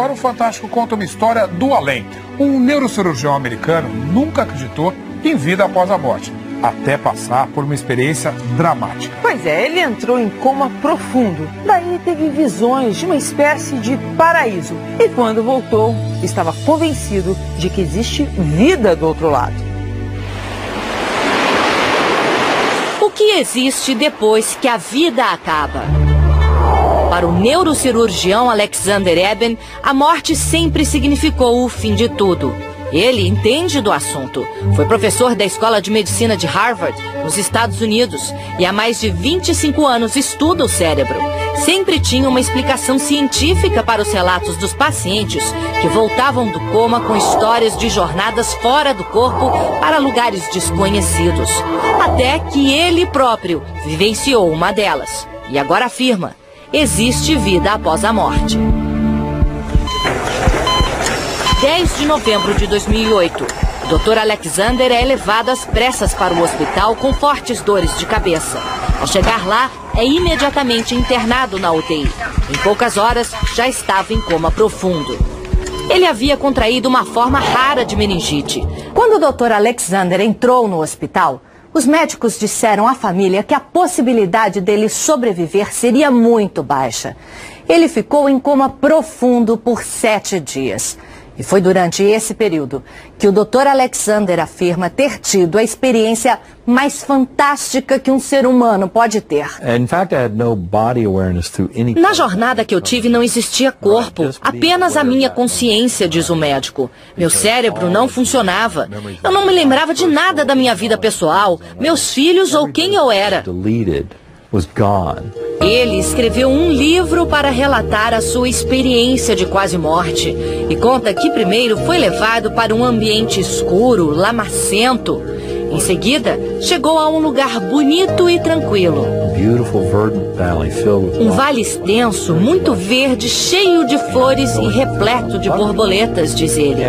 Agora o Fantástico conta uma história do além. Um neurocirurgião americano nunca acreditou em vida após a morte, até passar por uma experiência dramática. Pois é, ele entrou em coma profundo. Daí teve visões de uma espécie de paraíso. E quando voltou, estava convencido de que existe vida do outro lado. O que existe depois que a vida acaba? Para o neurocirurgião Alexander Eben, a morte sempre significou o fim de tudo. Ele entende do assunto. Foi professor da Escola de Medicina de Harvard, nos Estados Unidos, e há mais de 25 anos estuda o cérebro. Sempre tinha uma explicação científica para os relatos dos pacientes que voltavam do coma com histórias de jornadas fora do corpo para lugares desconhecidos. Até que ele próprio vivenciou uma delas. E agora afirma: existe vida após a morte. 10 de novembro de 2008, o Dr. Alexander é levado às pressas para o hospital com fortes dores de cabeça. Ao chegar lá, é imediatamente internado na UTI. Em poucas horas, já estava em coma profundo. Ele havia contraído uma forma rara de meningite. Quando o Dr. Alexander entrou no hospital, os médicos disseram à família que a possibilidade dele sobreviver seria muito baixa. Ele ficou em coma profundo por 7 dias. E foi durante esse período que o Dr. Alexander afirma ter tido a experiência mais fantástica que um ser humano pode ter. Na jornada que eu tive não existia corpo, apenas a minha consciência, diz o médico. Meu cérebro não funcionava. Eu não me lembrava de nada da minha vida pessoal, meus filhos ou quem eu era. Ele escreveu um livro para relatar a sua experiência de quase morte e conta que primeiro foi levado para um ambiente escuro, lamacento. Em seguida, chegou a um lugar bonito e tranquilo. Um vale extenso, muito verde, cheio de flores e repleto de borboletas, diz ele.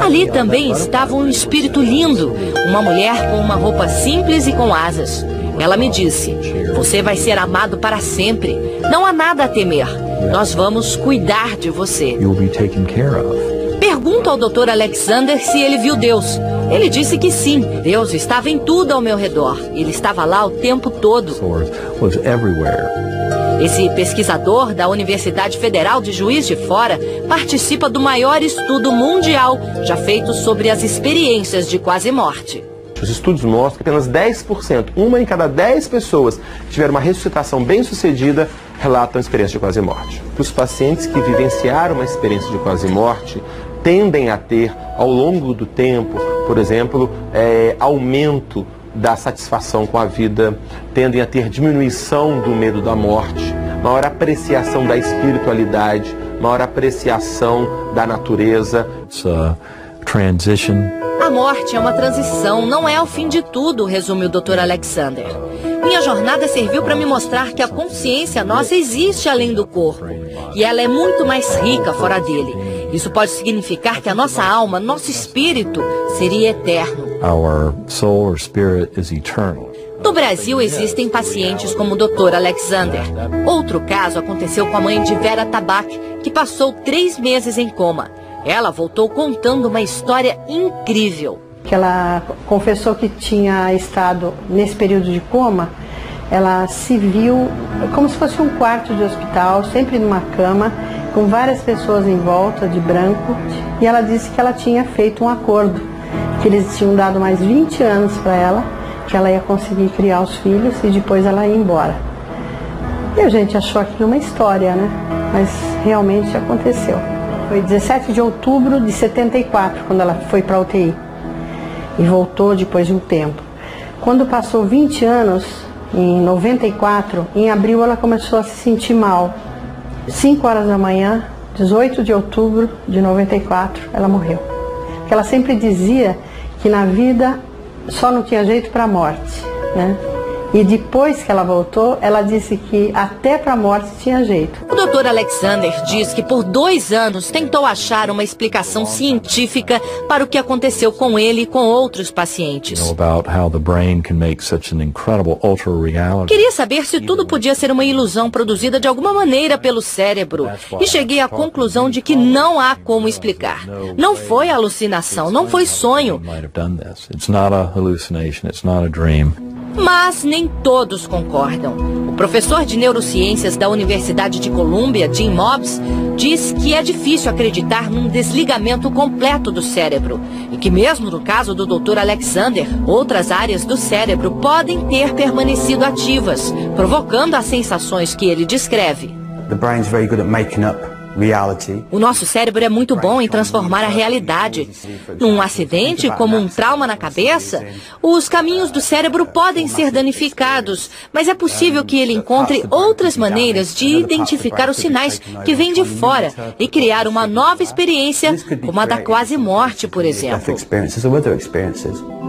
Ali também estava um espírito lindo, uma mulher com uma roupa simples e com asas. Ela me disse: você vai ser amado para sempre. Não há nada a temer. Nós vamos cuidar de você. Pergunto ao Dr. Alexander se ele viu Deus. Ele disse que sim. Deus estava em tudo ao meu redor. Ele estava lá o tempo todo. Esse pesquisador da Universidade Federal de Juiz de Fora participa do maior estudo mundial já feito sobre as experiências de quase morte. Os estudos mostram que apenas 10%, uma em cada 10 pessoas que tiveram uma ressuscitação bem-sucedida, relatam a experiência de quase morte. Os pacientes que vivenciaram uma experiência de quase morte tendem a ter, ao longo do tempo, por exemplo, aumento da satisfação com a vida, tendem a ter diminuição do medo da morte, maior apreciação da espiritualidade, maior apreciação da natureza. A morte é uma transição, não é o fim de tudo, resume o Dr. Alexander. Minha jornada serviu para me mostrar que a consciência nossa existe além do corpo. E ela é muito mais rica fora dele. Isso pode significar que a nossa alma, nosso espírito, seria eterno. No Brasil existem pacientes como o Dr. Alexander. Outro caso aconteceu com a mãe de Vera Tabak, que passou 3 meses em coma. Ela voltou contando uma história incrível. Ela confessou que tinha estado nesse período de coma. Ela se viu como se fosse um quarto de hospital, sempre numa cama, com várias pessoas em volta, de branco. E ela disse que ela tinha feito um acordo, que eles tinham dado mais 20 anos para ela, que ela ia conseguir criar os filhos e depois ela ia embora. E a gente achou aquilo uma história, né? Mas realmente aconteceu. Foi 17 de outubro de 74, quando ela foi para a UTI. E voltou depois de um tempo. Quando passou 20 anos, em 94, em abril ela começou a se sentir mal. 5 horas da manhã, 18 de outubro de 94, ela morreu. Porque ela sempre dizia que na vida só não tinha jeito para a morte, né? E depois que ela voltou, ela disse que até para a morte tinha jeito. O Dr. Alexander diz que por 2 anos tentou achar uma explicação científica para o que aconteceu com ele e com outros pacientes. Queria saber se tudo podia ser uma ilusão produzida de alguma maneira pelo cérebro. E cheguei à conclusão de que não há como explicar. Não foi alucinação, não foi sonho. Mas nem todos concordam. O professor de neurociências da Universidade de Colômbia, Jim Mobbs, diz que é difícil acreditar num desligamento completo do cérebro e que mesmo no caso do Dr. Alexander, outras áreas do cérebro podem ter permanecido ativas, provocando as sensações que ele descreve. The brain's very good at making up reality. O nosso cérebro é muito bom em transformar a realidade. Num acidente, como um trauma na cabeça, os caminhos do cérebro podem ser danificados, mas é possível que ele encontre outras maneiras de identificar os sinais que vêm de fora e criar uma nova experiência, como a da quase morte, por exemplo.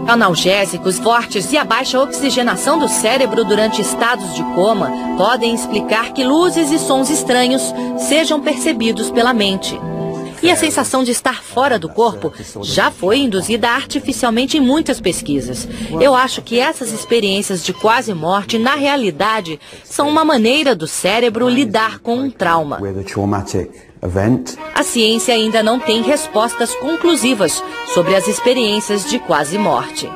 Analgésicos fortes e a baixa oxigenação do cérebro durante estados de coma podem explicar que luzes e sons estranhos sejam percebidos pela mente. E a sensação de estar fora do corpo já foi induzida artificialmente em muitas pesquisas. Eu acho que essas experiências de quase morte, na realidade, são uma maneira do cérebro lidar com um trauma. A ciência ainda não tem respostas conclusivas sobre as experiências de quase morte.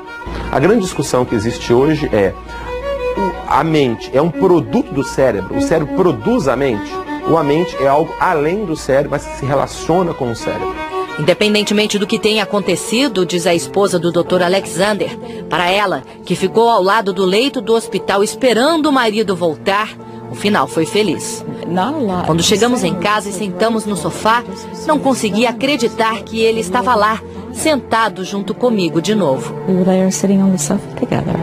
A grande discussão que existe hoje é: a mente é um produto do cérebro? O cérebro produz a mente? Ou a mente é algo além do cérebro, mas que se relaciona com o cérebro? Independentemente do que tenha acontecido, diz a esposa do Dr. Alexander, para ela, que ficou ao lado do leito do hospital esperando o marido voltar, o final foi feliz. Quando chegamos em casa e sentamos no sofá, não conseguia acreditar que ele estava lá, sentado junto comigo de novo. We were there sitting on the sofa together.